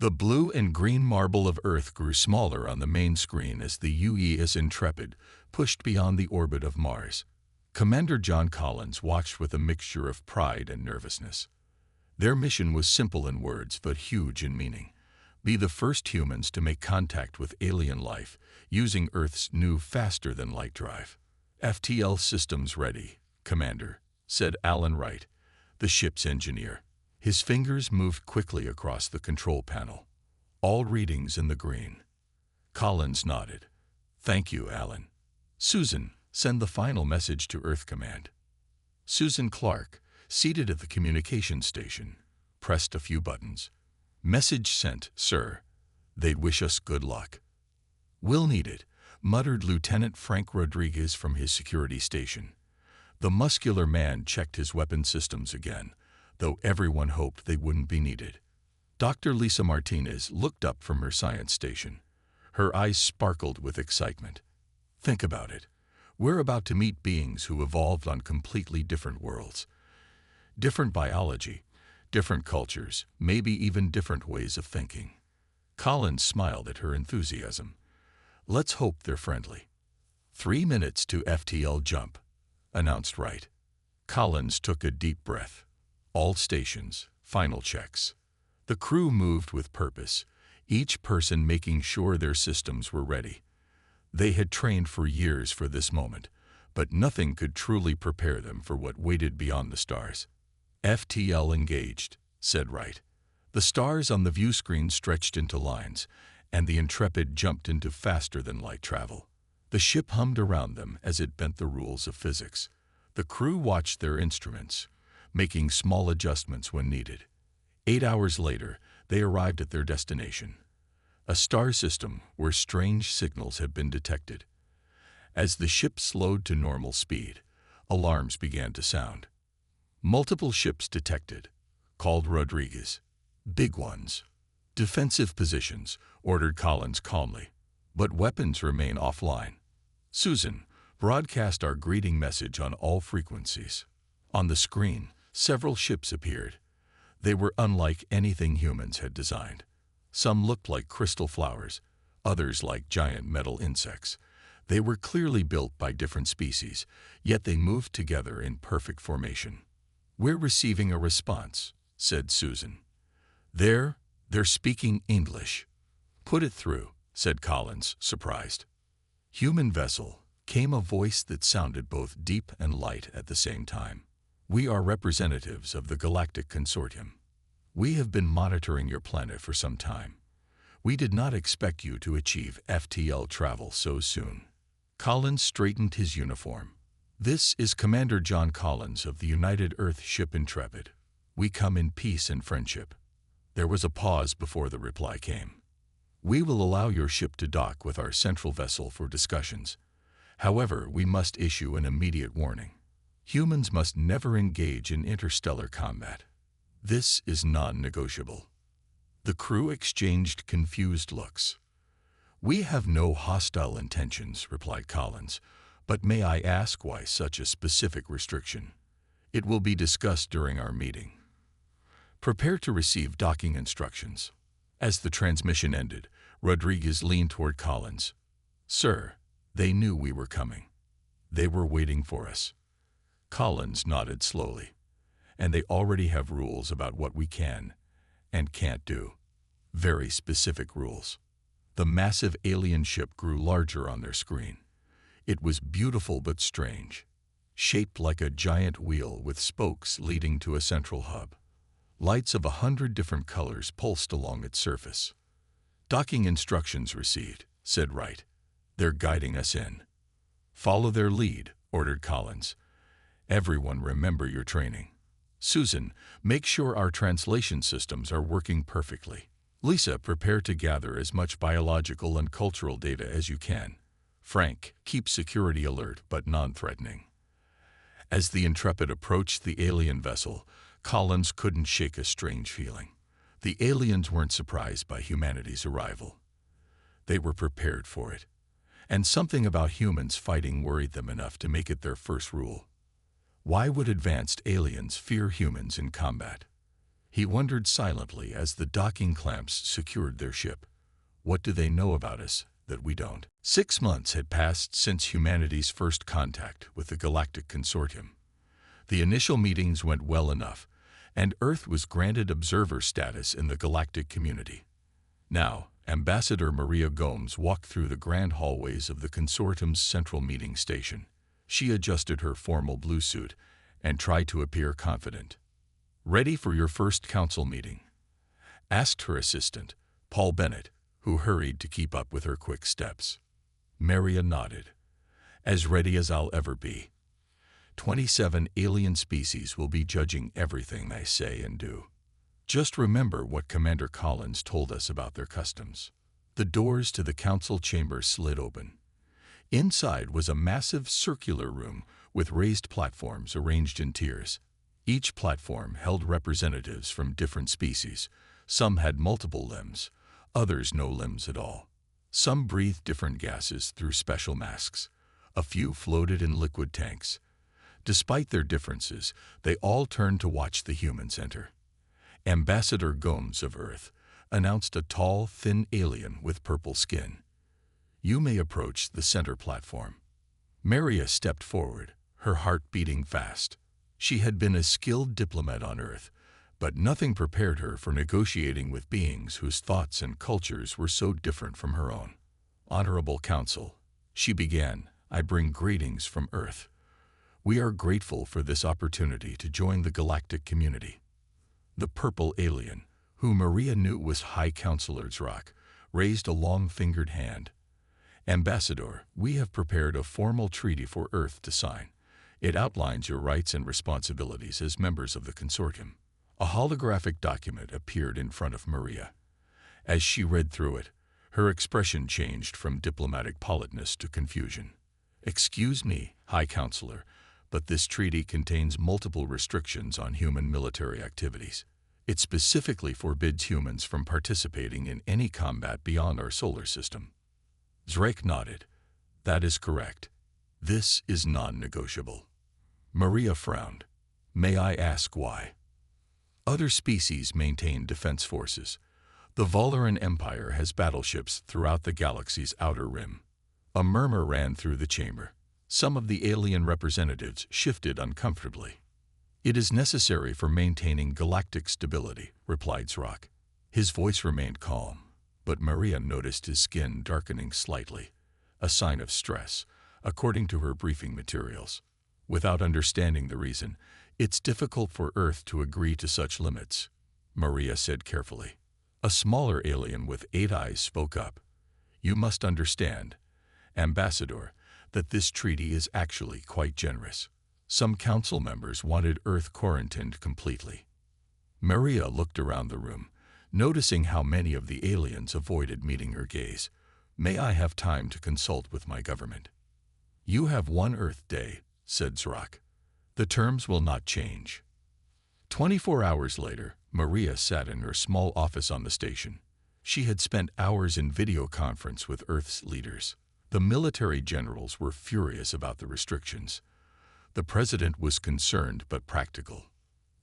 The blue and green marble of Earth grew smaller on the main screen as the UES Intrepid pushed beyond the orbit of Mars. Commander John Collins watched with a mixture of pride and nervousness. Their mission was simple in words but huge in meaning. Be the first humans to make contact with alien life using Earth's new faster-than-light drive. FTL systems ready, Commander, said Alan Wright, the ship's engineer. His fingers moved quickly across the control panel. All readings in the green. Collins nodded. Thank you, Alan. Susan, send the final message to Earth Command. Susan Clark, seated at the communications station, pressed a few buttons. Message sent, sir. They'd wish us good luck. We'll need it, muttered Lieutenant Frank Rodriguez from his security station. The muscular man checked his weapon systems again, though everyone hoped they wouldn't be needed. Dr. Lisa Martinez looked up from her science station. Her eyes sparkled with excitement. Think about it. We're about to meet beings who evolved on completely different worlds. Different biology, different cultures, maybe even different ways of thinking. Collins smiled at her enthusiasm. Let's hope they're friendly. 3 minutes to FTL jump, announced Wright. Collins took a deep breath. All stations, final checks. The crew moved with purpose, each person making sure their systems were ready. They had trained for years for this moment, but nothing could truly prepare them for what waited beyond the stars. FTL engaged, said Wright. The stars on the view screen stretched into lines, and the Intrepid jumped into faster-than-light travel. The ship hummed around them as it bent the rules of physics. The crew watched their instruments, making small adjustments when needed. 8 hours later, they arrived at their destination, a star system where strange signals had been detected. As the ship slowed to normal speed, alarms began to sound. Multiple ships detected, called Rodriguez. Big ones. Defensive positions, ordered Collins calmly. But weapons remain offline. Susan, broadcast our greeting message on all frequencies. On the screen, several ships appeared. They were unlike anything humans had designed. Some looked like crystal flowers, others like giant metal insects. They were clearly built by different species, yet they moved together in perfect formation. We're receiving a response, said Susan. They're speaking English. Put it through, said Collins, surprised. Human vessel, came a voice that sounded both deep and light at the same time. We are representatives of the Galactic Consortium. We have been monitoring your planet for some time. We did not expect you to achieve FTL travel so soon. Collins straightened his uniform. This is Commander John Collins of the United Earth ship Intrepid. We come in peace and friendship. There was a pause before the reply came. We will allow your ship to dock with our central vessel for discussions. However, we must issue an immediate warning. Humans must never engage in interstellar combat. This is non-negotiable. The crew exchanged confused looks. We have no hostile intentions, replied Collins, but may I ask why such a specific restriction? It will be discussed during our meeting. Prepare to receive docking instructions. As the transmission ended, Rodriguez leaned toward Collins. Sir, they knew we were coming. They were waiting for us. Collins nodded slowly. And they already have rules about what we can and can't do. Very specific rules. The massive alien ship grew larger on their screen. It was beautiful but strange, shaped like a giant wheel with spokes leading to a central hub. Lights of 100 different colors pulsed along its surface. Docking instructions received, said Wright. They're guiding us in. Follow their lead, ordered Collins. Everyone remember your training. Susan, make sure our translation systems are working perfectly. Lisa, prepare to gather as much biological and cultural data as you can. Frank, keep security alert but non-threatening. As the Intrepid approached the alien vessel, Collins couldn't shake a strange feeling. The aliens weren't surprised by humanity's arrival. They were prepared for it. And something about humans fighting worried them enough to make it their first rule. Why would advanced aliens fear humans in combat? He wondered silently as the docking clamps secured their ship. What do they know about us that we don't? 6 months had passed since humanity's first contact with the Galactic Consortium. The initial meetings went well enough, and Earth was granted observer status in the galactic community. Now, Ambassador Maria Gomes walked through the grand hallways of the consortium's central meeting station. She adjusted her formal blue suit and tried to appear confident. "Ready for your first council meeting?" asked her assistant, Paul Bennett, who hurried to keep up with her quick steps. Maria nodded. "As ready as I'll ever be. 27 alien species will be judging everything I say and do. Just remember what Commander Collins told us about their customs." The doors to the council chamber slid open. Inside was a massive circular room with raised platforms arranged in tiers. Each platform held representatives from different species. Some had multiple limbs, others no limbs at all. Some breathed different gases through special masks. A few floated in liquid tanks. Despite their differences, they all turned to watch the humans enter. Ambassador Gomes of Earth announced a tall, thin alien with purple skin. "You may approach the center platform." Maria stepped forward, her heart beating fast. She had been a skilled diplomat on Earth, but nothing prepared her for negotiating with beings whose thoughts and cultures were so different from her own. "Honorable Council," she began, "I bring greetings from Earth. We are grateful for this opportunity to join the galactic community." The purple alien, who Maria knew was High Counselor Zrock, raised a long-fingered hand. "Ambassador, we have prepared a formal treaty for Earth to sign. It outlines your rights and responsibilities as members of the consortium." A holographic document appeared in front of Maria. As she read through it, her expression changed from diplomatic politeness to confusion. "Excuse me, High Counselor, but this treaty contains multiple restrictions on human military activities. It specifically forbids humans from participating in any combat beyond our solar system." Zrock nodded. "That is correct. This is non-negotiable." Maria frowned. "May I ask why?" Other species maintain defense forces. The Valoran Empire has battleships throughout the galaxy's outer rim. A murmur ran through the chamber. Some of the alien representatives shifted uncomfortably. "It is necessary for maintaining galactic stability," replied Zrock. His voice remained calm, but Maria noticed his skin darkening slightly, a sign of stress, according to her briefing materials. Without understanding the reason, "It's difficult for Earth to agree to such limits," Maria said carefully. A smaller alien with 8 eyes spoke up. "You must understand, Ambassador, that this treaty is actually quite generous. Some council members wanted Earth quarantined completely." Maria looked around the room, noticing how many of the aliens avoided meeting her gaze. "May I have time to consult with my government?" "You have 1 Earth day," said Zrock. "The terms will not change." 24 hours later, Maria sat in her small office on the station. She had spent hours in video conference with Earth's leaders. The military generals were furious about the restrictions. The president was concerned but practical.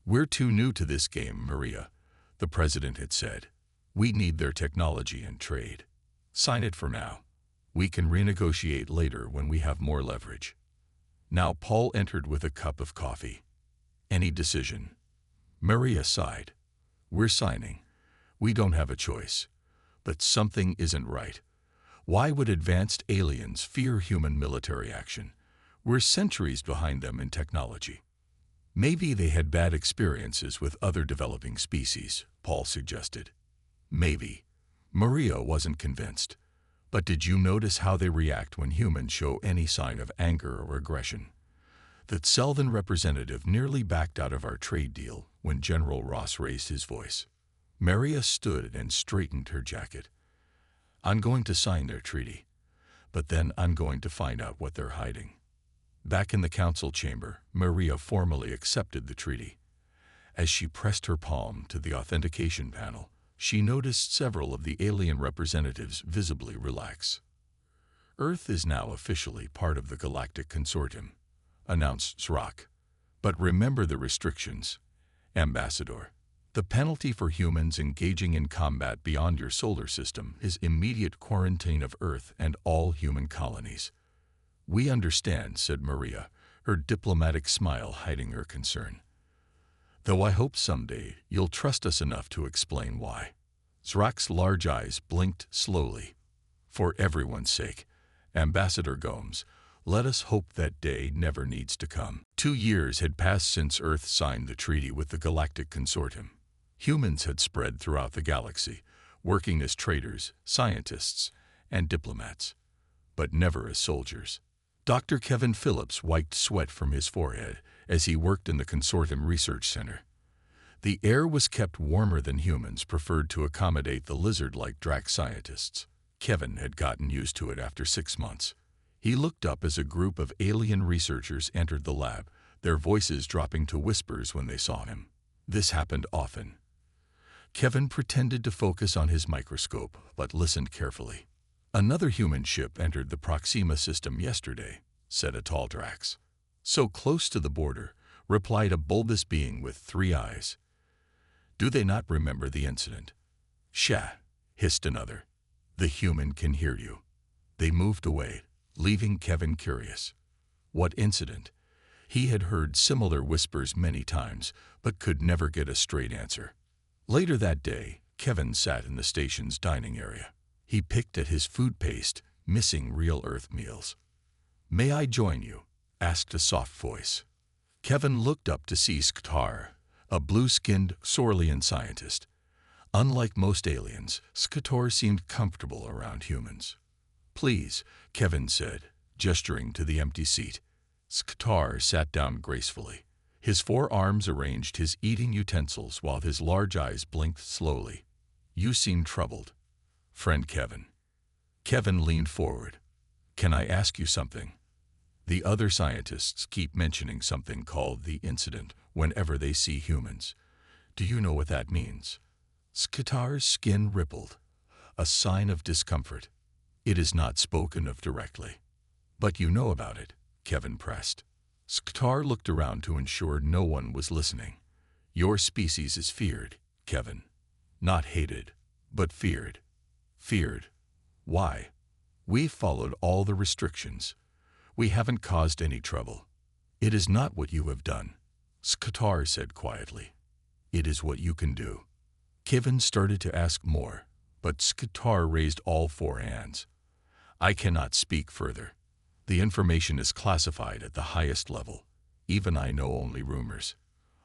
"We're too new to this game, Maria," the president had said. "We need their technology and trade. Sign it for now. We can renegotiate later when we have more leverage." Now Paul entered with a cup of coffee. "Any decision?" Maria sighed. "We're signing. We don't have a choice. But something isn't right. Why would advanced aliens fear human military action? We're centuries behind them in technology." "Maybe they had bad experiences with other developing species," Paul suggested. "Maybe." Maria wasn't convinced. "But did you notice how they react when humans show any sign of anger or aggression? The Selvan representative nearly backed out of our trade deal when General Ross raised his voice." Maria stood and straightened her jacket. "I'm going to sign their treaty, but then I'm going to find out what they're hiding." Back in the council chamber, Maria formally accepted the treaty. As she pressed her palm to the authentication panel, she noticed several of the alien representatives visibly relax. "Earth is now officially part of the Galactic Consortium," announced Zrock. "But remember the restrictions, Ambassador. The penalty for humans engaging in combat beyond your solar system is immediate quarantine of Earth and all human colonies. We understand, said Maria, her diplomatic smile hiding her concern. Though I hope someday you'll trust us enough to explain why. Zrak's large eyes blinked slowly. For everyone's sake, Ambassador Gomes, let us hope that day never needs to come. 2 years had passed since Earth signed the treaty with the Galactic Consortium. Humans had spread throughout the galaxy, working as traders, scientists, and diplomats, but never as soldiers. Dr. Kevin Phillips wiped sweat from his forehead as he worked in the Consortium Research Center. The air was kept warmer than humans preferred to accommodate the lizard-like Drac scientists. Kevin had gotten used to it after 6 months. He looked up as a group of alien researchers entered the lab, their voices dropping to whispers when they saw him. This happened often. Kevin pretended to focus on his microscope, but listened carefully. Another human ship entered the Proxima system yesterday, said a tall Drax. So close to the border, replied a bulbous being with 3 eyes. Do they not remember the incident? Sha, hissed another. The human can hear you. They moved away, leaving Kevin curious. What incident? He had heard similar whispers many times, but could never get a straight answer. Later that day, Kevin sat in the station's dining area. He picked at his food paste, missing real Earth meals. May I join you? Asked a soft voice. Kevin looked up to see Skatar, a blue-skinned Saurian scientist. Unlike most aliens, Skatar seemed comfortable around humans. Please, Kevin said, gesturing to the empty seat. Skatar sat down gracefully. His 4 arms arranged his eating utensils while his large eyes blinked slowly. You seem troubled. Friend Kevin. Kevin leaned forward. Can I ask you something? The other scientists keep mentioning something called the incident whenever they see humans. Do you know what that means? Skatar's skin rippled, a sign of discomfort. It is not spoken of directly. But you know about it, Kevin pressed. Skatar looked around to ensure no one was listening. Your species is feared, Kevin. Not hated, but feared. Feared. Why? We've followed all the restrictions. We haven't caused any trouble. It is not what you have done, Skatar said quietly. It is what you can do. Kevin started to ask more, but Skatar raised all 4 hands. I cannot speak further. The information is classified at the highest level. Even I know only rumors.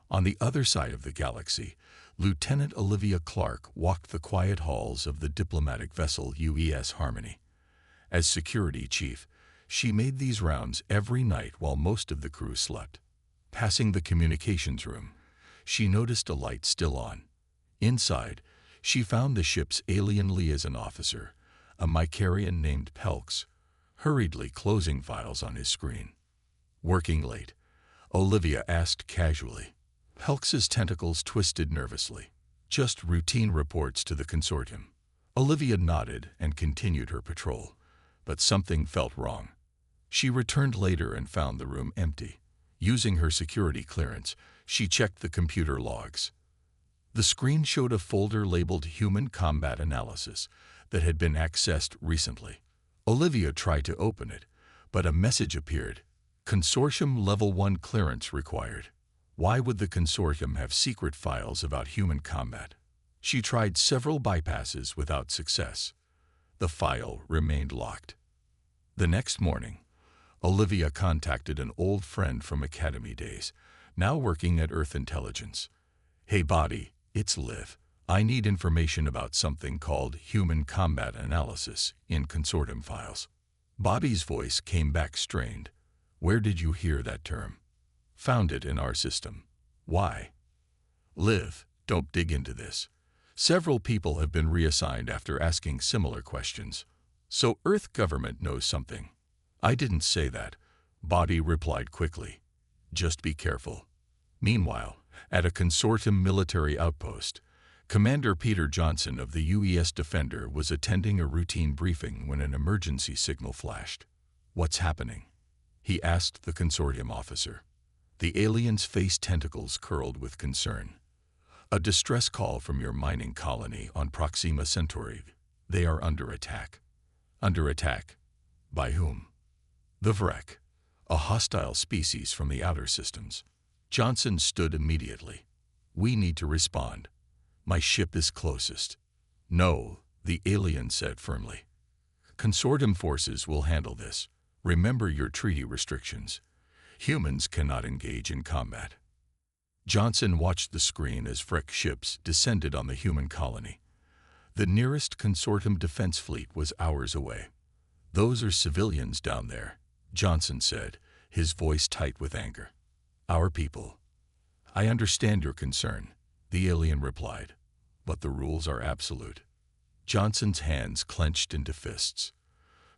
On the other side of the galaxy, Lieutenant Olivia Clark walked the quiet halls of the diplomatic vessel UES Harmony. As security chief, she made these rounds every night while most of the crew slept. Passing the communications room, she noticed a light still on. Inside, she found the ship's alien liaison officer, a Mycarian named Pelks, hurriedly closing files on his screen. Working late, Olivia asked casually. Pelks's tentacles twisted nervously. Just routine reports to the consortium. Olivia nodded and continued her patrol, but something felt wrong. She returned later and found the room empty. Using her security clearance, she checked the computer logs. The screen showed a folder labeled Human Combat Analysis that had been accessed recently. Olivia tried to open it, but a message appeared. Consortium Level 1 clearance required. Why would the consortium have secret files about human combat? She tried several bypasses without success. The file remained locked. The next morning, Olivia contacted an old friend from Academy days, now working at Earth Intelligence. Hey Bobby, it's Liv. I need information about something called Human Combat Analysis in consortium files. Bobby's voice came back strained. Where did you hear that term? Found it in our system. Why? Liv, don't dig into this. Several people have been reassigned after asking similar questions. So Earth government knows something. I didn't say that, Bobby replied quickly. Just be careful. Meanwhile, at a consortium military outpost, Commander Peter Johnson of the UES Defender was attending a routine briefing when an emergency signal flashed. What's happening? He asked the consortium officer. The alien's face tentacles curled with concern. A distress call from your mining colony on Proxima Centauri. They are under attack. Under attack? By whom? The Vrek, a hostile species from the outer systems. Johnson stood immediately. We need to respond. My ship is closest. No, the alien said firmly. Consortium forces will handle this. Remember your treaty restrictions. Humans cannot engage in combat. Johnson watched the screen as Vrek ships descended on the human colony. The nearest consortium defense fleet was hours away. Those are civilians down there, Johnson said, his voice tight with anger. Our people. I understand your concern, the alien replied, but the rules are absolute. Johnson's hands clenched into fists.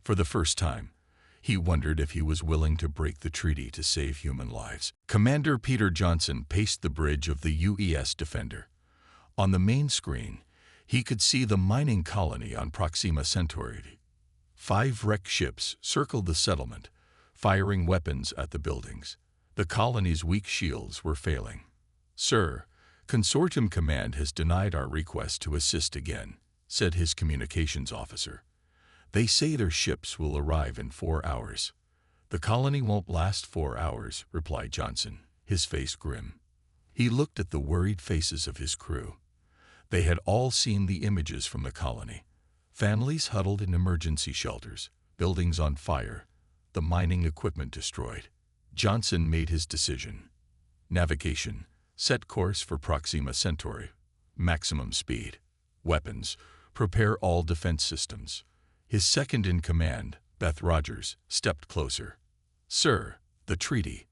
For the first time, he wondered if he was willing to break the treaty to save human lives. Commander Peter Johnson paced the bridge of the UES Defender. On the main screen, he could see the mining colony on Proxima Centauri. 5 wrecked ships circled the settlement, firing weapons at the buildings. The colony's weak shields were failing. Sir, Consortium Command has denied our request to assist again, said his communications officer. They say their ships will arrive in 4 hours. The colony won't last 4 hours, replied Johnson, his face grim. He looked at the worried faces of his crew. They had all seen the images from the colony. Families huddled in emergency shelters, buildings on fire, the mining equipment destroyed. Johnson made his decision. Navigation, set course for Proxima Centauri. Maximum speed. Weapons, prepare all defense systems. His second-in-command, Beth Rogers, stepped closer. Sir, the treaty.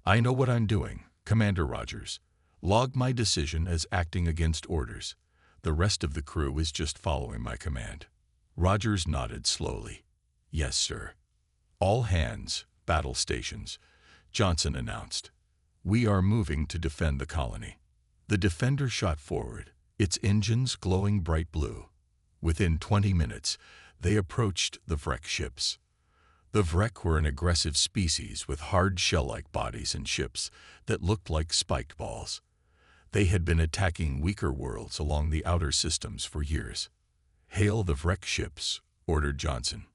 I know what I'm doing, Commander Rogers. Log my decision as acting against orders. The rest of the crew is just following my command. Rogers nodded slowly. Yes, sir. All hands, battle stations, Johnson announced. We are moving to defend the colony. The Defender shot forward, its engines glowing bright blue. Within 20 minutes, they approached the Vrek ships. The Vrek were an aggressive species with hard shell-like bodies and ships that looked like spiked balls. They had been attacking weaker worlds along the outer systems for years. Hail the Vrek ships, ordered Johnson.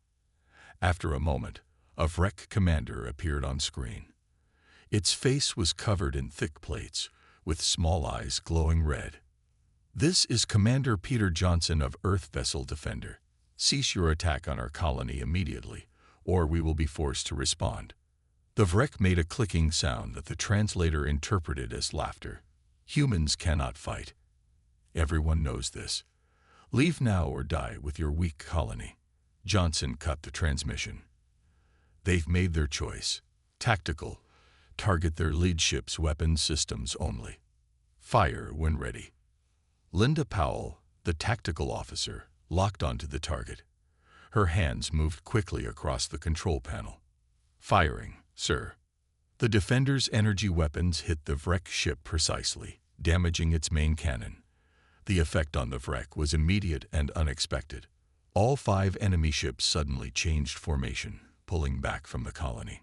After a moment, a Vrek commander appeared on screen. Its face was covered in thick plates, with small eyes glowing red. This is Commander Peter Johnson of Earth Vessel Defender. Cease your attack on our colony immediately, or we will be forced to respond. The Vrek made a clicking sound that the translator interpreted as laughter. Humans cannot fight. Everyone knows this. Leave now or die with your weak colony. Johnson cut the transmission. They've made their choice. Tactical. Target their lead ship's weapons systems only. Fire when ready. Linda Powell, the tactical officer, locked onto the target. Her hands moved quickly across the control panel. Firing, sir. The Defender's energy weapons hit the Vrek ship precisely, damaging its main cannon. The effect on the Vrek was immediate and unexpected. All 5 enemy ships suddenly changed formation, pulling back from the colony.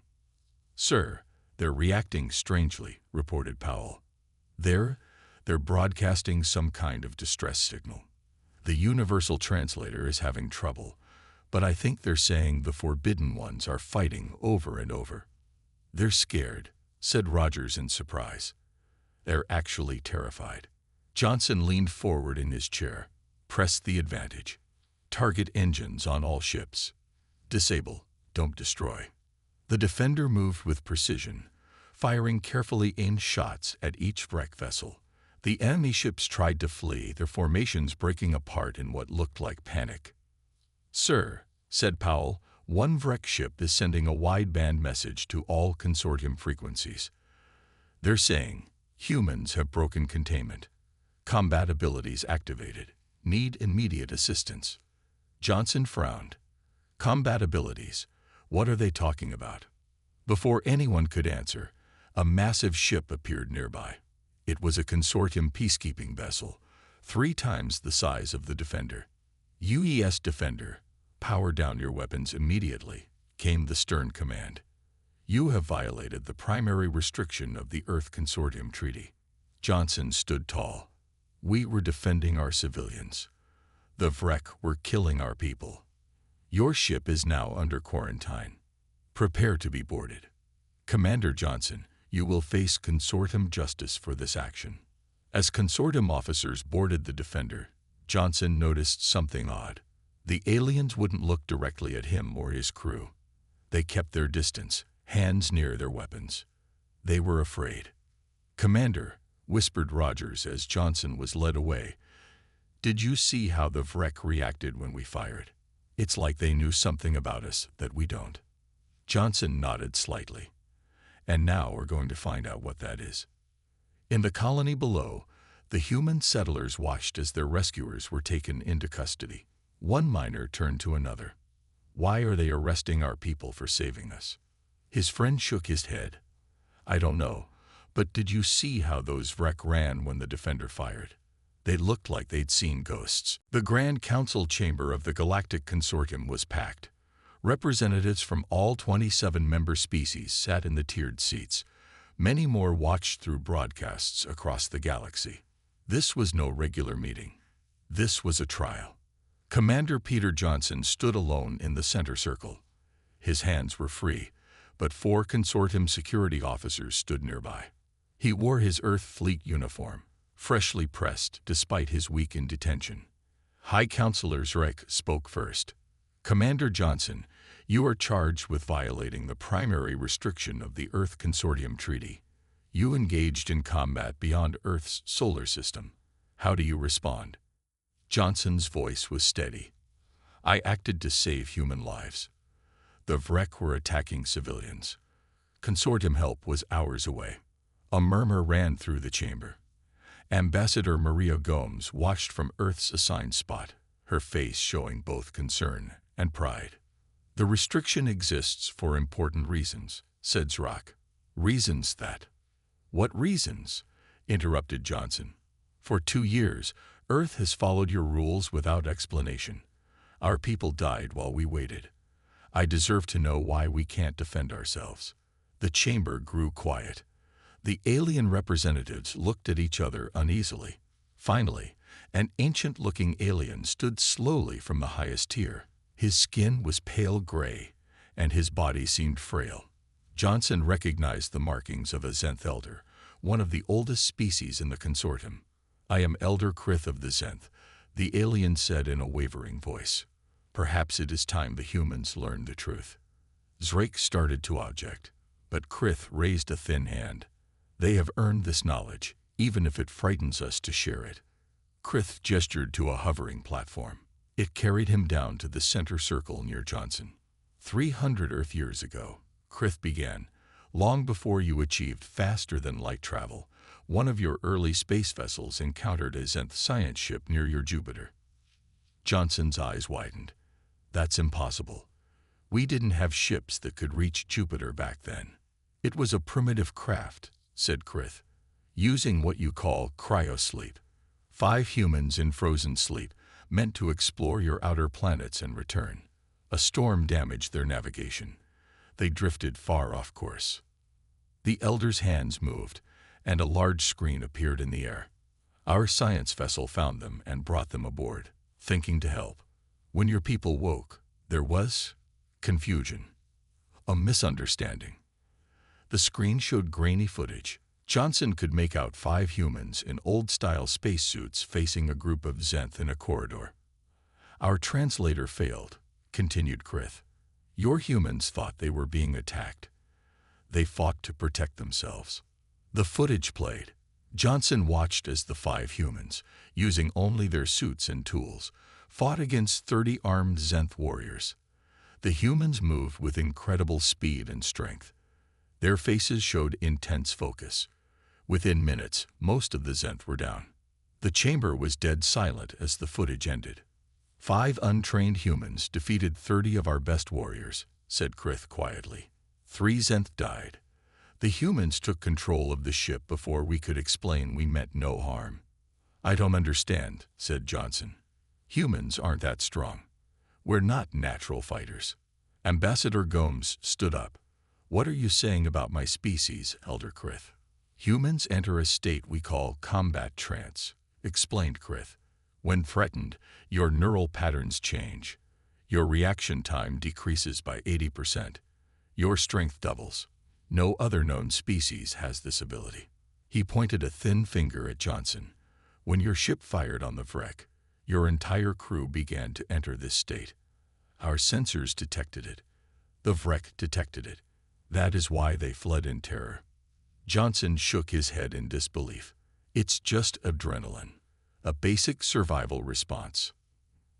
Sir, they're reacting strangely, reported Powell. They're broadcasting some kind of distress signal. The universal translator is having trouble, but I think they're saying the Forbidden Ones are fighting over and over. They're scared, said Rogers in surprise. They're actually terrified. Johnson leaned forward in his chair, pressed the advantage. Target engines on all ships. Disable, don't destroy. The Defender moved with precision, firing carefully aimed shots at each Vrek vessel. The enemy ships tried to flee, their formations breaking apart in what looked like panic. Sir, said Powell, one Vrek ship is sending a wideband message to all consortium frequencies. They're saying, humans have broken containment. Combat abilities activated. Need immediate assistance. Johnson frowned. Combat abilities. What are they talking about? Before anyone could answer, a massive ship appeared nearby. It was a consortium peacekeeping vessel, 3 times the size of the Defender. UES Defender, power down your weapons immediately, came the stern command. You have violated the primary restriction of the Earth Consortium Treaty. Johnson stood tall. We were defending our civilians. The Vrek were killing our people. Your ship is now under quarantine. Prepare to be boarded. Commander Johnson, you will face consortium justice for this action. As consortium officers boarded the Defender, Johnson noticed something odd. The aliens wouldn't look directly at him or his crew. They kept their distance, hands near their weapons. They were afraid. Commander, whispered Rogers as Johnson was led away, did you see how the Vrek reacted when we fired? It's like they knew something about us that we don't. Johnson nodded slightly. And now we're going to find out what that is. In the colony below, the human settlers watched as their rescuers were taken into custody. One miner turned to another. Why are they arresting our people for saving us? His friend shook his head. I don't know, but did you see how those Vrek ran when the Defender fired? They looked like they'd seen ghosts. The Grand Council chamber of the Galactic Consortium was packed. Representatives from all 27 member species sat in the tiered seats. Many more watched through broadcasts across the galaxy. This was no regular meeting. This was a trial. Commander Peter Johnson stood alone in the center circle. His hands were free, but 4 consortium security officers stood nearby. He wore his Earth Fleet uniform, freshly pressed despite his week in detention. High Counselor Zrek spoke first. Commander Johnson, you are charged with violating the primary restriction of the Earth Consortium Treaty. You engaged in combat beyond Earth's solar system. How do you respond? Johnson's voice was steady. I acted to save human lives. The Vrek were attacking civilians. Consortium help was hours away. A murmur ran through the chamber. Ambassador Maria Gomes watched from Earth's assigned spot, her face showing both concern and pride. The restriction exists for important reasons, said Zrak. Reasons that... What reasons? Interrupted Johnson. For 2 years, Earth has followed your rules without explanation. Our people died while we waited. I deserve to know why we can't defend ourselves. The chamber grew quiet. The alien representatives looked at each other uneasily. Finally, an ancient-looking alien stood slowly from the highest tier. His skin was pale gray, and his body seemed frail. Johnson recognized the markings of a Zenth elder, one of the oldest species in the consortium. I am Elder Krith of the Zenth, the alien said in a wavering voice. Perhaps it is time the humans learned the truth. Zrake started to object, but Krith raised a thin hand. They have earned this knowledge, even if it frightens us to share it. Krith gestured to a hovering platform. It carried him down to the center circle near Johnson. 300 Earth years ago, Krith began, long before you achieved faster-than-light travel, one of your early space vessels encountered a Zenth science ship near your Jupiter. Johnson's eyes widened. That's impossible. We didn't have ships that could reach Jupiter back then. It was a primitive craft, said Krith, using what you call cryosleep. 5 humans in frozen sleep, meant to explore your outer planets and return. A storm damaged their navigation. They drifted far off course. The Elder's hands moved, and a large screen appeared in the air. Our science vessel found them and brought them aboard, thinking to help. When your people woke, there was confusion, a misunderstanding. The screen showed grainy footage. Johnson could make out 5 humans in old-style spacesuits facing a group of Zenth in a corridor. Our translator failed, continued Krith. Your humans thought they were being attacked. They fought to protect themselves. The footage played. Johnson watched as the 5 humans, using only their suits and tools, fought against 30 armed Zenth warriors. The humans moved with incredible speed and strength. Their faces showed intense focus. Within minutes, most of the Zenth were down. The chamber was dead silent as the footage ended. 5 untrained humans defeated 30 of our best warriors, said Krith quietly. 3 Zenth died. The humans took control of the ship before we could explain we meant no harm. I don't understand, said Johnson. Humans aren't that strong. We're not natural fighters. Ambassador Gomes stood up. What are you saying about my species, Elder Krith? Humans enter a state we call combat trance. explained Krith. When threatened, your neural patterns change. Your reaction time decreases by 80%. Your strength doubles. No other known species has this ability. He pointed a thin finger at Johnson. When your ship fired on the wreck, your entire crew began to enter this state. Our sensors detected it. The wreck detected it. That is why they fled in terror. Johnson shook his head in disbelief. It's just adrenaline, a basic survival response.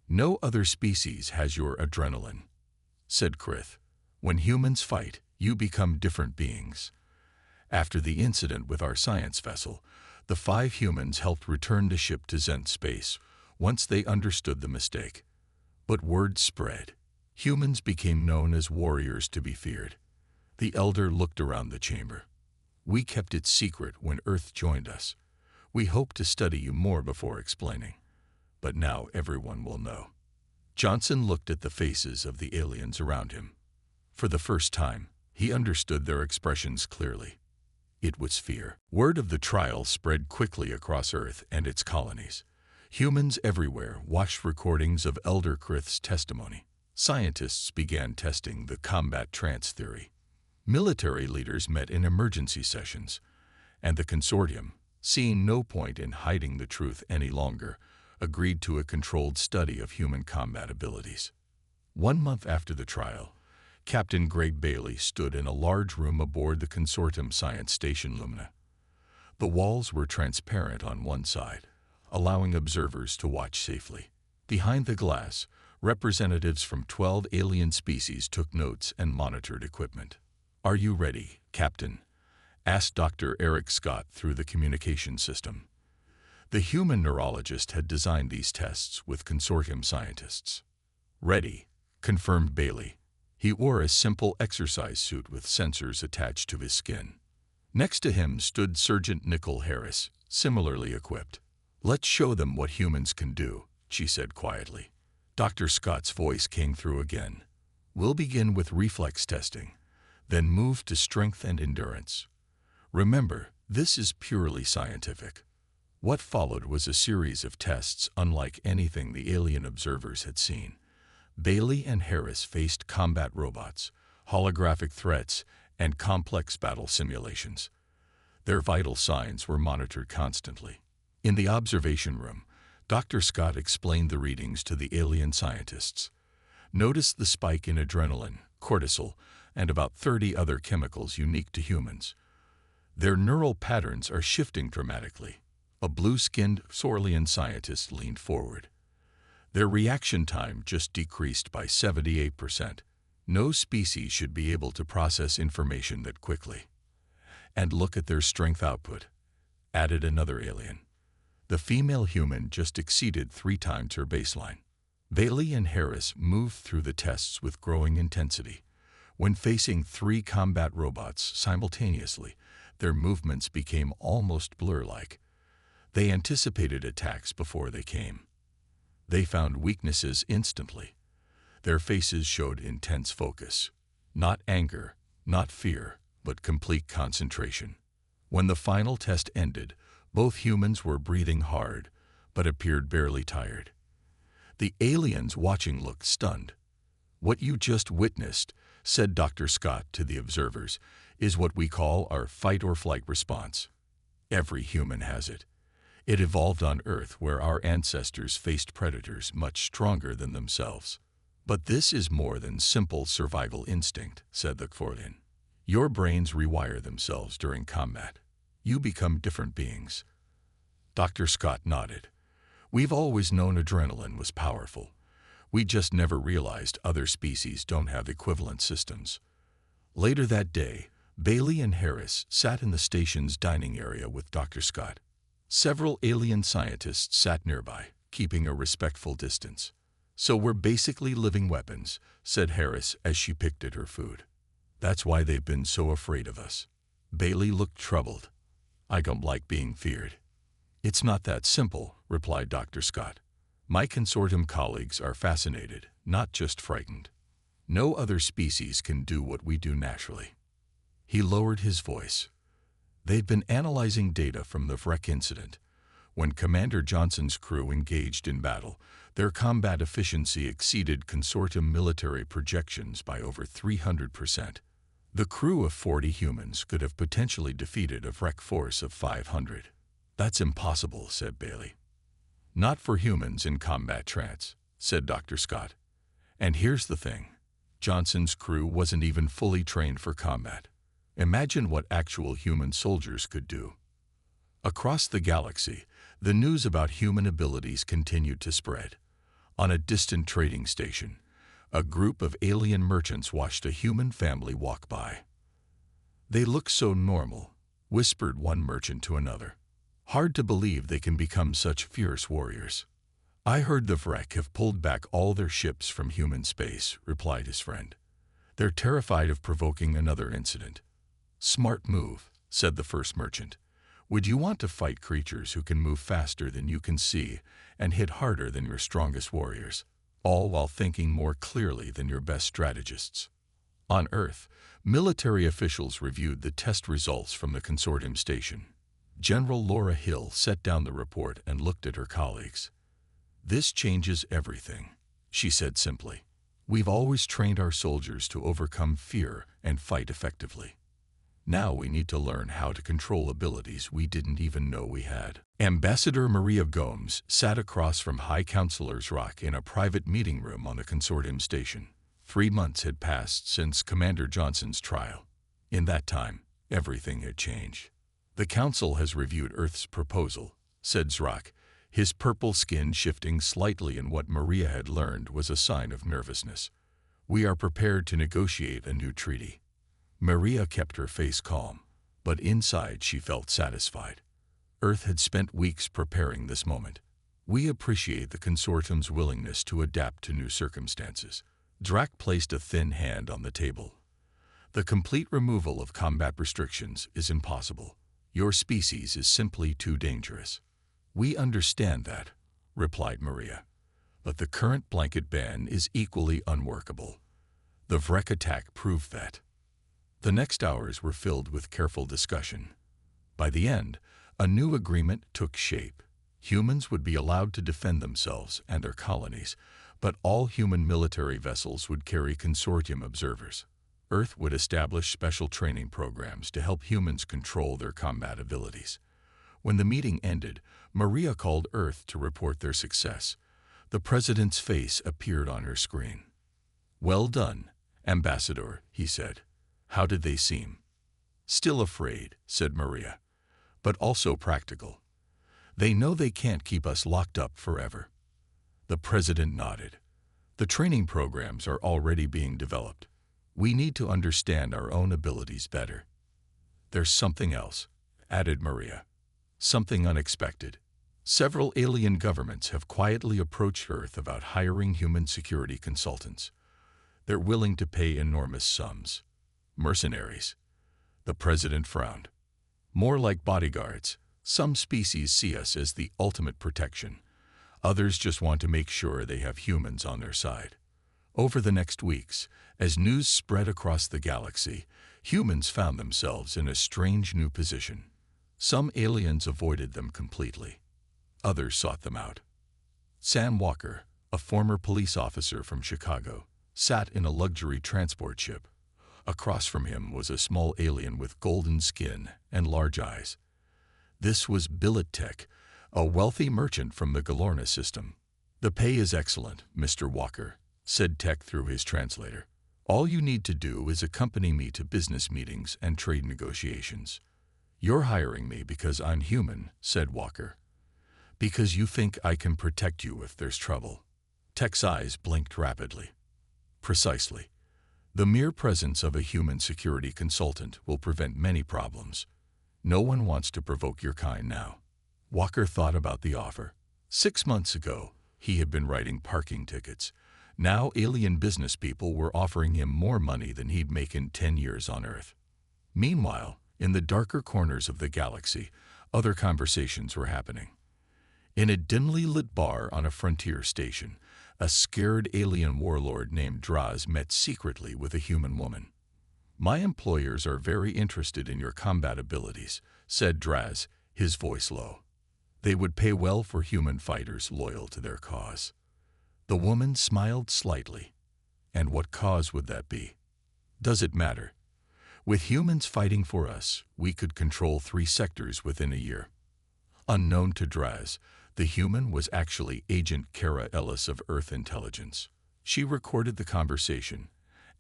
No other species has your adrenaline, said Krith. When humans fight, you become different beings. After the incident with our science vessel, the 5 humans helped return the ship to Zent space once they understood the mistake. But word spread. Humans became known as warriors to be feared. The elder looked around the chamber. We kept it secret when Earth joined us. We hoped to study you more before explaining. But now everyone will know. Johnson looked at the faces of the aliens around him. For the first time, he understood their expressions clearly. It was fear. Word of the trial spread quickly across Earth and its colonies. Humans everywhere watched recordings of Elder Krith's testimony. Scientists began testing the combat trance theory. Military leaders met in emergency sessions, and the consortium, seeing no point in hiding the truth any longer, agreed to a controlled study of human combat abilities. 1 month after the trial, Captain Greg Bailey stood in a large room aboard the consortium science station Lumina. The walls were transparent on one side, allowing observers to watch safely. Behind the glass, representatives from 12 alien species took notes and monitored equipment. "Are you ready, Captain?" asked Dr. Eric Scott through the communication system. The human neurologist had designed these tests with consortium scientists. "Ready," confirmed Bailey. He wore a simple exercise suit with sensors attached to his skin. Next to him stood Sergeant Nicole Harris, similarly equipped. "Let's show them what humans can do," she said quietly. Dr. Scott's voice came through again. "We'll begin with reflex testing, then move to strength and endurance. Remember, this is purely scientific." What followed was a series of tests unlike anything the alien observers had seen. Bailey and Harris faced combat robots, holographic threats, and complex battle simulations. Their vital signs were monitored constantly. In the observation room, Dr. Scott explained the readings to the alien scientists. Notice the spike in adrenaline, cortisol, and about 30 other chemicals unique to humans. Their neural patterns are shifting dramatically. A blue-skinned Saurian scientist leaned forward. Their reaction time just decreased by 78%. No species should be able to process information that quickly. "And look at their strength output," added another alien. The female human just exceeded 3 times her baseline. Bailey and Harris moved through the tests with growing intensity. When facing 3 combat robots simultaneously, their movements became almost blur-like. They anticipated attacks before they came. They found weaknesses instantly. Their faces showed intense focus. Not anger, not fear, but complete concentration. When the final test ended, both humans were breathing hard, but appeared barely tired. The aliens watching looked stunned. "What you just witnessed," said Dr. Scott to the observers, "is what we call our fight-or-flight response. Every human has it. It evolved on Earth where our ancestors faced predators much stronger than themselves. But this is more than simple survival instinct," said the Kforlian. "Your brains rewire themselves during combat. You become different beings." Dr. Scott nodded. "We've always known adrenaline was powerful. We just never realized other species don't have equivalent systems." Later that day, Bailey and Harris sat in the station's dining area with Dr. Scott. Several alien scientists sat nearby, keeping a respectful distance. "So we're basically living weapons," said Harris as she picked at her food. "That's why they've been so afraid of us." Bailey looked troubled. "I don't like being feared." "It's not that simple," replied Dr. Scott. "My consortium colleagues are fascinated, not just frightened. No other species can do what we do naturally." He lowered his voice. "They've been analyzing data from the wreck incident. When Commander Johnson's crew engaged in battle, their combat efficiency exceeded consortium military projections by over 300%. The crew of 40 humans could have potentially defeated a wreck force of 500. "That's impossible," said Bailey. "Not for humans in combat trance," said Dr. Scott. "And here's the thing. Johnson's crew wasn't even fully trained for combat. Imagine what actual human soldiers could do." Across the galaxy, the news about human abilities continued to spread. On a distant trading station, a group of alien merchants watched a human family walk by. "They look so normal," whispered one merchant to another. "Hard to believe they can become such fierce warriors." "I heard the Vrek have pulled back all their ships from human space," replied his friend. "They're terrified of provoking another incident." "Smart move," said the first merchant. "Would you want to fight creatures who can move faster than you can see and hit harder than your strongest warriors, all while thinking more clearly than your best strategists?" On Earth, military officials reviewed the test results from the consortium station. General Laura Hill set down the report and looked at her colleagues. "This changes everything," she said simply. "We've always trained our soldiers to overcome fear and fight effectively. Now we need to learn how to control abilities we didn't even know we had." Ambassador Maria Gomes sat across from High Counselor's Rock in a private meeting room on the consortium station. 3 months had passed since Commander Johnson's trial. In that time, everything had changed. "The Council has reviewed Earth's proposal," said Zrak, his purple skin shifting slightly, and what Maria had learned was a sign of nervousness. "We are prepared to negotiate a new treaty." Maria kept her face calm, but inside she felt satisfied. Earth had spent weeks preparing this moment. "We appreciate the consortium's willingness to adapt to new circumstances." Zrak placed a thin hand on the table. "The complete removal of combat restrictions is impossible. Your species is simply too dangerous." "We understand that," replied Maria. "But the current blanket ban is equally unworkable. The Vrek attack proved that." The next hours were filled with careful discussion. By the end, a new agreement took shape. Humans would be allowed to defend themselves and their colonies, but all human military vessels would carry consortium observers. Earth would establish special training programs to help humans control their combat abilities. When the meeting ended, Maria called Earth to report their success. The president's face appeared on her screen. "Well done, Ambassador," he said. "How did they seem?" "Still afraid," said Maria, "but also practical. They know they can't keep us locked up forever." The president nodded. "The training programs are already being developed. We need to understand our own abilities better." "There's something else," added Maria. "Something unexpected. Several alien governments have quietly approached Earth about hiring human security consultants. They're willing to pay enormous sums." "Mercenaries." The president frowned. "More like bodyguards. Some species see us as the ultimate protection. Others just want to make sure they have humans on their side." Over the next weeks, as news spread across the galaxy, humans found themselves in a strange new position. Some aliens avoided them completely. Others sought them out. Sam Walker, a former police officer from Chicago, sat in a luxury transport ship. Across from him was a small alien with golden skin and large eyes. This was Billet Tech, a wealthy merchant from the Galorna system. "The pay is excellent, Mr. Walker," said Tech through his translator. "All you need to do is accompany me to business meetings and trade negotiations." "You're hiring me because I'm human," said Walker. "Because you think I can protect you if there's trouble." Tech's eyes blinked rapidly. "Precisely. The mere presence of a human security consultant will prevent many problems. No one wants to provoke your kind now." Walker thought about the offer. 6 months ago, he had been writing parking tickets. Now alien business people were offering him more money than he'd make in 10 years on Earth. Meanwhile, in the darker corners of the galaxy, other conversations were happening. In a dimly lit bar on a frontier station, a scared alien warlord named Draz met secretly with a human woman. "My employers are very interested in your combat abilities," said Draz, his voice low. They would pay well for human fighters loyal to their cause. The woman smiled slightly. And what cause would that be? Does it matter? With humans fighting for us, we could control 3 sectors within a year. Unknown to Draz, the human was actually Agent Kara Ellis of Earth Intelligence. She recorded the conversation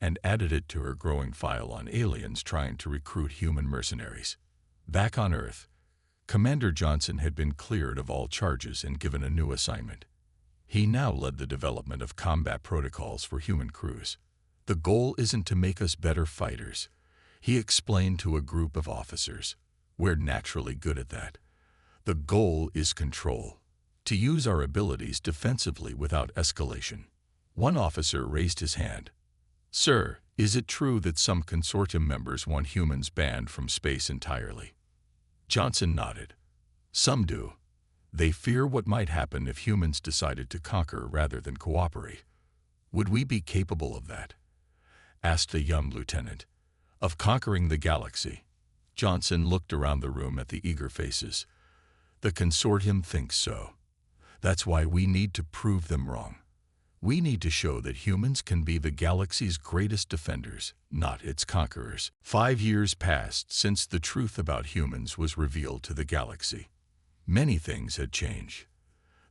and added it to her growing file on aliens trying to recruit human mercenaries. Back on Earth, Commander Johnson had been cleared of all charges and given a new assignment. He now led the development of combat protocols for human crews. The goal isn't to make us better fighters, he explained to a group of officers. We're naturally good at that. The goal is control, to use our abilities defensively without escalation. One officer raised his hand. Sir, is it true that some consortium members want humans banned from space entirely? Johnson nodded. Some do. They fear what might happen if humans decided to conquer rather than cooperate. Would we be capable of that? Asked the young lieutenant. Of conquering the galaxy. Johnson looked around the room at the eager faces. The consortium thinks so. That's why we need to prove them wrong. We need to show that humans can be the galaxy's greatest defenders, not its conquerors. 5 years passed since the truth about humans was revealed to the galaxy. Many things had changed.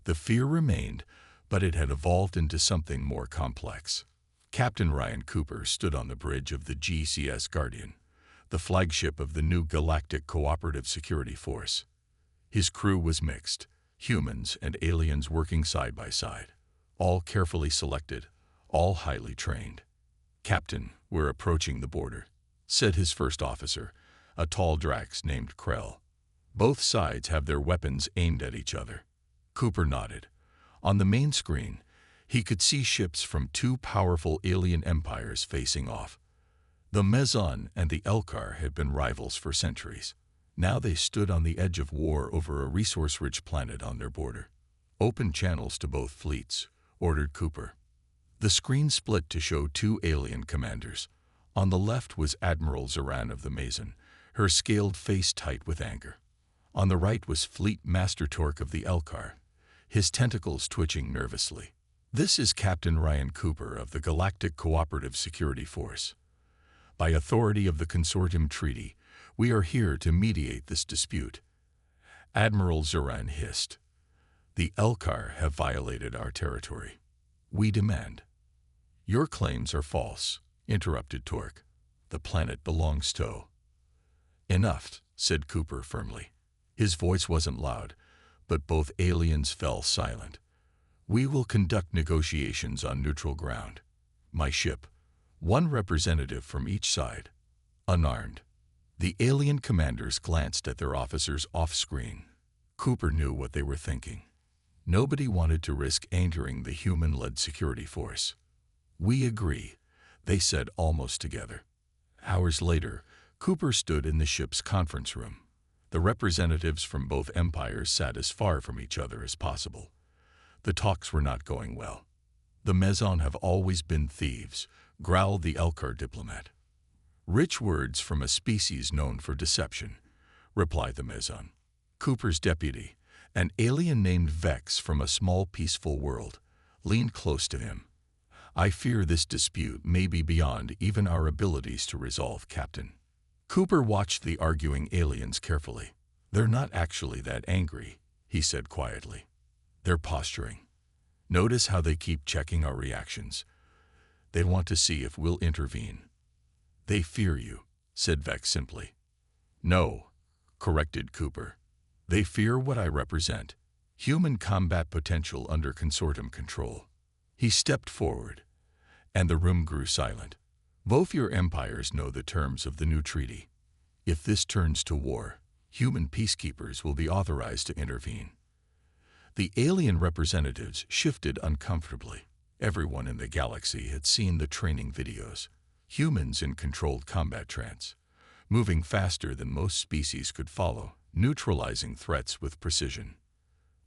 The fear remained, but it had evolved into something more complex. Captain Ryan Cooper stood on the bridge of the GCS Guardian, the flagship of the new Galactic Cooperative Security Force. His crew was mixed, humans and aliens working side by side, all carefully selected, all highly trained. Captain, we're approaching the border, said his first officer, a tall Drax named Krell. Both sides have their weapons aimed at each other. Cooper nodded. On the main screen, he could see ships from 2 powerful alien empires facing off. The Mezon and the Elkar had been rivals for centuries. Now they stood on the edge of war over a resource-rich planet on their border. Open channels to both fleets, ordered Cooper. The screen split to show 2 alien commanders. On the left was Admiral Zoran of the Mezon, her scaled face tight with anger. On the right was Fleet Master Torque of the Elkar, his tentacles twitching nervously. This is Captain Ryan Cooper of the Galactic Cooperative Security Force. By authority of the Consortium Treaty, we are here to mediate this dispute. Admiral Zoran hissed. The Elkar have violated our territory. We demand. Your claims are false, interrupted Torque. The planet belongs to. Enough, said Cooper firmly. His voice wasn't loud, but both aliens fell silent. We will conduct negotiations on neutral ground. My ship. 1 representative from each side. Unarmed. The alien commanders glanced at their officers off-screen. Cooper knew what they were thinking. Nobody wanted to risk entering the human-led security force. We agree, they said almost together. Hours later, Cooper stood in the ship's conference room. The representatives from both empires sat as far from each other as possible. The talks were not going well. The Mezon have always been thieves, growled the Elkar diplomat. Rich words from a species known for deception, replied the Mezon. Cooper's deputy, an alien named Vex from a small peaceful world, leaned close to him. I fear this dispute may be beyond even our abilities to resolve, Captain. Cooper watched the arguing aliens carefully. They're not actually that angry, he said quietly. They're posturing. Notice how they keep checking our reactions. They want to see if we'll intervene. They fear you, said Vex simply. No, corrected Cooper. They fear what I represent, human combat potential under consortium control. He stepped forward, and the room grew silent. Both your empires know the terms of the new treaty. If this turns to war, human peacekeepers will be authorized to intervene. The alien representatives shifted uncomfortably. Everyone in the galaxy had seen the training videos. Humans in controlled combat trance, moving faster than most species could follow, neutralizing threats with precision.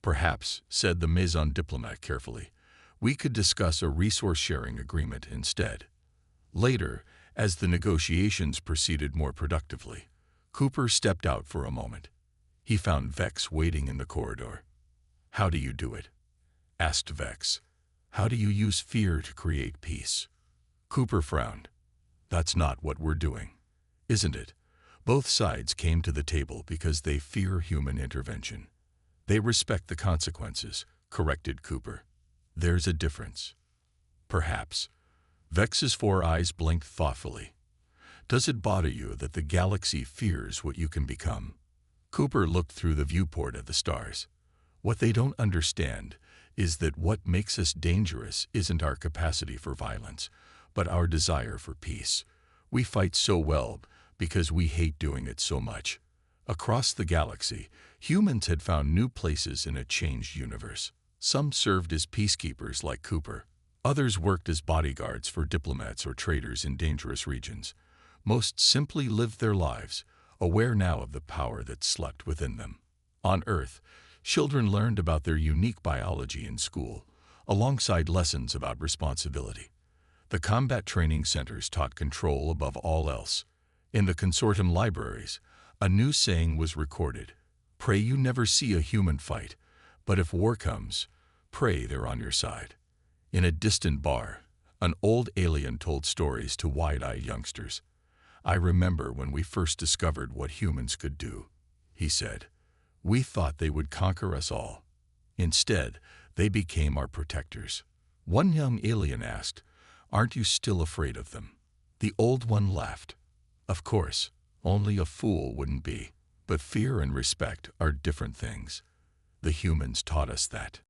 Perhaps, said the Mezon diplomat carefully, we could discuss a resource-sharing agreement instead. Later, as the negotiations proceeded more productively, Cooper stepped out for a moment. He found Vex waiting in the corridor. "How do you do it?" asked Vex. "How do you use fear to create peace?" Cooper frowned. "That's not what we're doing, isn't it?" Both sides came to the table because they fear human intervention. "They respect the consequences," corrected Cooper. "There's a difference." "Perhaps." Vex's 4 eyes blinked thoughtfully. "Does it bother you that the galaxy fears what you can become?" Cooper looked through the viewport at the stars. "What they don't understand is that what makes us dangerous isn't our capacity for violence, but our desire for peace. We fight so well because we hate doing it so much." Across the galaxy, humans had found new places in a changed universe. Some served as peacekeepers like Cooper. Others worked as bodyguards for diplomats or traders in dangerous regions. Most simply lived their lives, aware now of the power that slept within them. On Earth, children learned about their unique biology in school, alongside lessons about responsibility. The combat training centers taught control above all else. In the consortium libraries, a new saying was recorded: "Pray you never see a human fight, but if war comes, pray they're on your side." In a distant bar, an old alien told stories to wide-eyed youngsters. "I remember when we first discovered what humans could do," he said. "We thought they would conquer us all. Instead, they became our protectors." One young alien asked, "Aren't you still afraid of them?" The old one laughed. "Of course, only a fool wouldn't be. But fear and respect are different things. The humans taught us that."